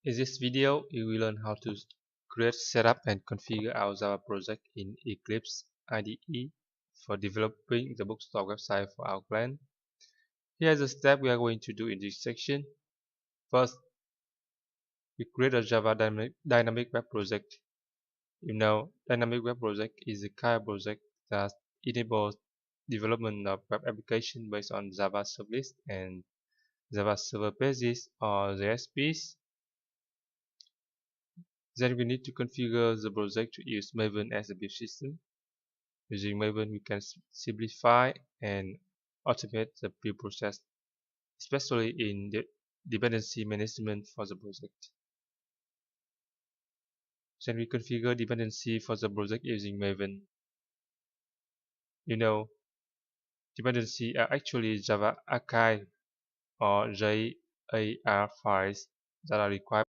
In this video, you will learn how to create, set up, and configure our Java project in Eclipse IDE for developing the bookstore website for our client. Here's the step we are going to do in this section. First, we create a Java dynamic web project. Dynamic web project is a kind of project that enables development of web application based on Java Servlet and Java Server Pages or JSPs. Then we need to configure the project to use Maven as a build system. Using Maven, we can simplify and automate the build process, especially in the dependency management for the project. Then we configure dependency for the project using Maven. Dependency are actually Java archive or JAR files that are required